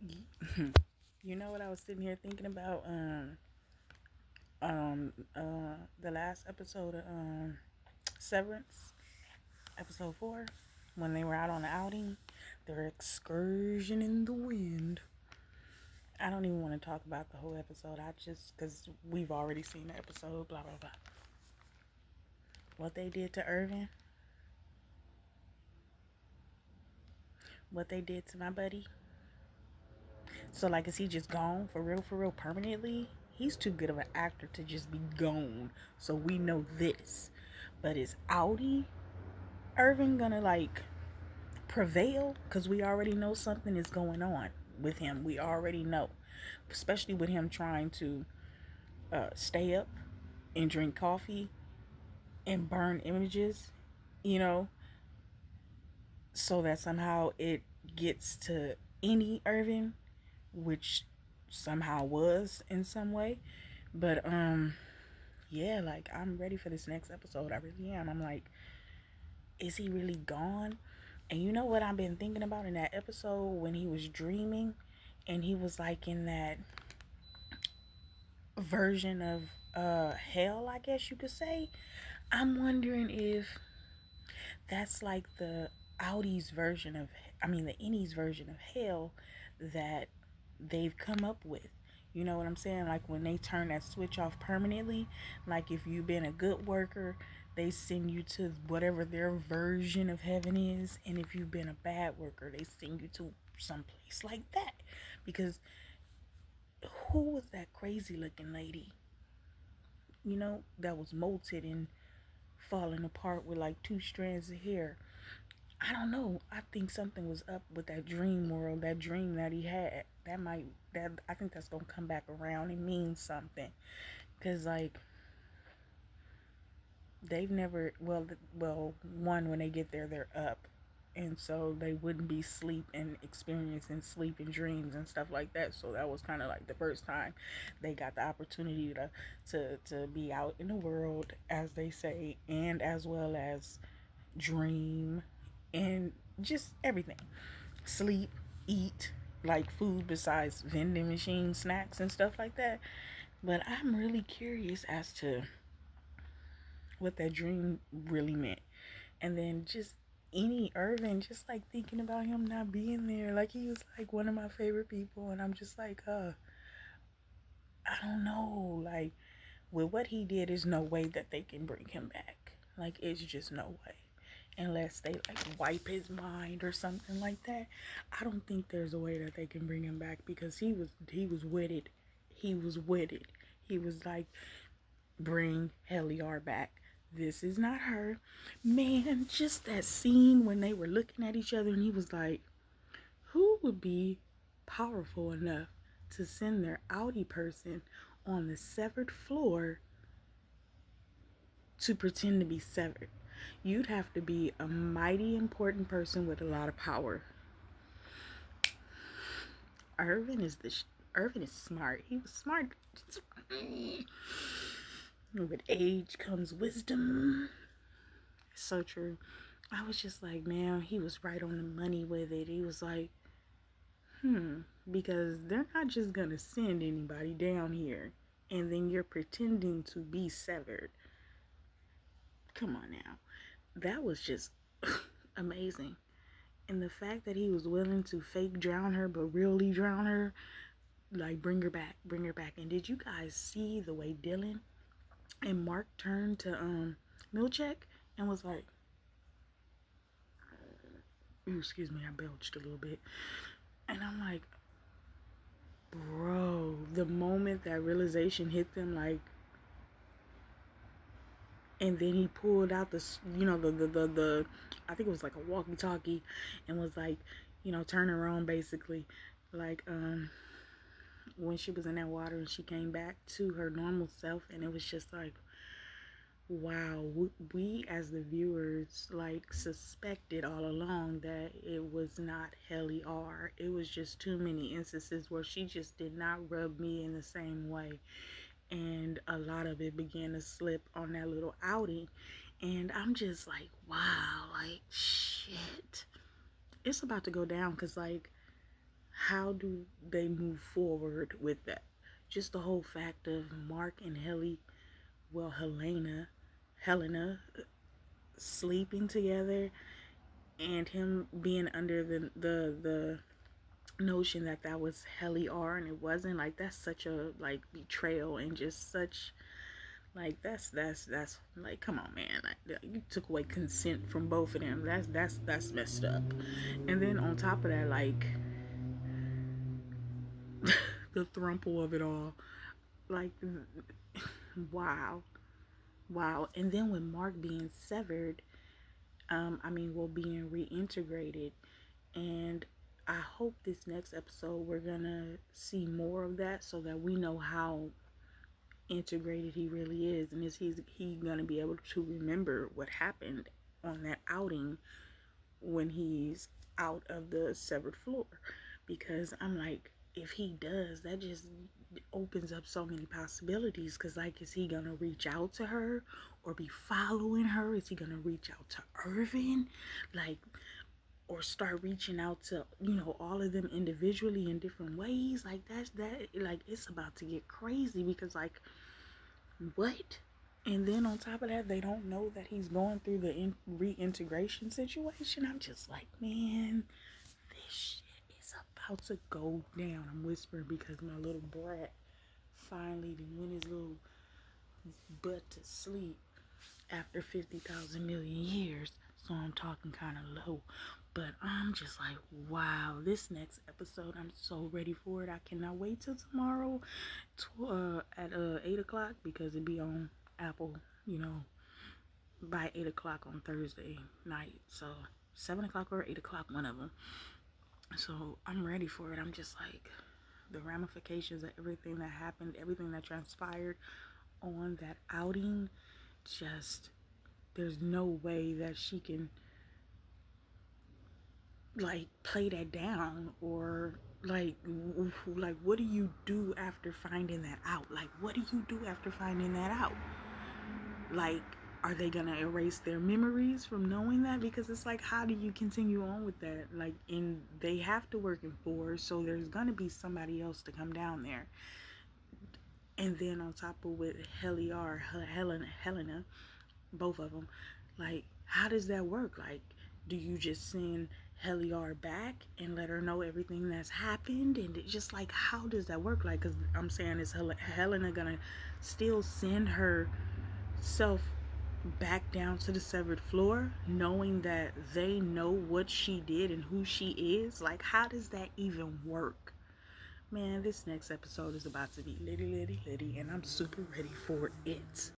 You know what I was sitting here thinking about? The last episode of Severance, episode 4, when they were out on the outing, their excursion in the wind. I don't even want to talk about the whole episode. I just, because we've already seen the episode, blah, blah, blah. What they did to Irvin, what they did to my buddy. So, like, is he just gone for real, permanently? He's too good of an actor to just be gone. So, we know this. But is Audi Irvin gonna, like, prevail? Because we already know something is going on with him. We already know. Especially with him trying to stay up and drink coffee and burn images, you know, so that somehow it gets to any Irvin, which somehow was in some way. But yeah, like I'm ready for this next episode. I really am. I'm like, is he really gone? And you know what I've been thinking about in that episode when he was dreaming and he was like in that version of hell, I guess you could say. I'm wondering if that's like the Audi's version of, I mean, the Innie's version of hell that they've come up with. You know what I'm saying? Like when they turn that switch off permanently, like if you've been a good worker, they send you to whatever their version of heaven is. And if you've been a bad worker, they send you to some place like that. Because who was that crazy looking lady, that was molted and falling apart with like two strands of hair? I don't know. I think something was up with that dream world, that dream that he had. That I think that's gonna come back around and mean something. Cause like they've never well one, when they get there they're up, and so they wouldn't be sleep and experiencing sleep and dreams and stuff like that. So that was kind of like the first time they got the opportunity to be out in the world, as they say, and as well as dream and just everything. Sleep, eat, like food besides vending machine snacks and stuff like that. But I'm really curious as to what that dream really meant. And then just any Irvin, just like thinking about him not being there. Like he was like one of my favorite people. And I'm just like, I don't know. Like with what he did, there's no way that they can bring him back. Like it's just no way. Unless they like wipe his mind or something like that. I don't think there's a way that they can bring him back because he was with it. He was with it. He was like, bring Heliar back. This is not her. Man, just that scene when they were looking at each other and he was like, who would be powerful enough to send their Audi person on the severed floor to pretend to be severed? You'd have to be a mighty important person with a lot of power. Irvin is the Irvin is smart. He was smart. With age comes wisdom. So true. I was just like, man, he was right on the money with it. He was like, because they're not just gonna send anybody down here and then you're pretending to be severed. Come on now. That was just amazing. And the fact that he was willing to fake drown her but really drown her, like bring her back, bring her back. And did you guys see the way Dylan and Mark turned to Milchek and was like, ooh, excuse me, I belched a little bit. And I'm like, bro, the moment that realization hit them, like, and then he pulled out the I think it was like a walkie-talkie, and was like, turn her on basically, like when she was in that water and she came back to her normal self, and it was just like, wow, we as the viewers like suspected all along that it was not Helly R. It was just too many instances where she just did not rub me in the same way, and a lot of it began to slip on that little outing. And I'm just like, wow, like shit, it's about to go down. Because like, how do they move forward with that? Just the whole fact of Mark and Helena sleeping together, and him being under the notion that that was Heliar and it wasn't. Like, that's such a like betrayal, and just such like that's like, come on, man. Like, you took away consent from both of them. That's messed up. And then on top of that, like, the thrumple of it all, like, wow, wow. And then with Mark being severed, well, being reintegrated, and I hope this next episode we're gonna see more of that, so that we know how integrated he really is, and is he gonna be able to remember what happened on that outing when he's out of the severed floor. Because I'm like, if he does, that just opens up so many possibilities. Because, like, is he gonna reach out to her or be following her? Is he gonna reach out to Irvin, like, or start reaching out to, all of them individually in different ways? Like, like, it's about to get crazy. Because, like, what? And then on top of that, they don't know that he's going through the reintegration situation. I'm just like, man, this shit is about to go down. I'm whispering because my little brat finally went his little butt to sleep after 50,000 million years. So I'm talking kind of low. But I'm just like, wow, this next episode, I'm so ready for it. I cannot wait till tomorrow at 8 o'clock, because it be on Apple, by 8 o'clock on Thursday night. So 7 o'clock or 8 o'clock, one of them. So I'm ready for it. I'm just like, the ramifications of everything that happened, everything that transpired on that outing, just, there's no way that she can like play that down, or like what do you do after finding that out? Like, what do you do after finding that out? Like, are they gonna erase their memories from knowing that? Because it's like, how do you continue on with that? Like, and they have to work in fours, so there's gonna be somebody else to come down there. And then on top of with Heliar, Helena, both of them, like, how does that work? Like, do you just send Heliar back and let her know everything that's happened? And it's just like, how does that work? Like, because I'm saying, is Helena gonna still send herself back down to the severed floor, knowing that they know what she did and who she is? Like, how does that even work? Man, this next episode is about to be litty, litty, litty, and I'm super ready for it.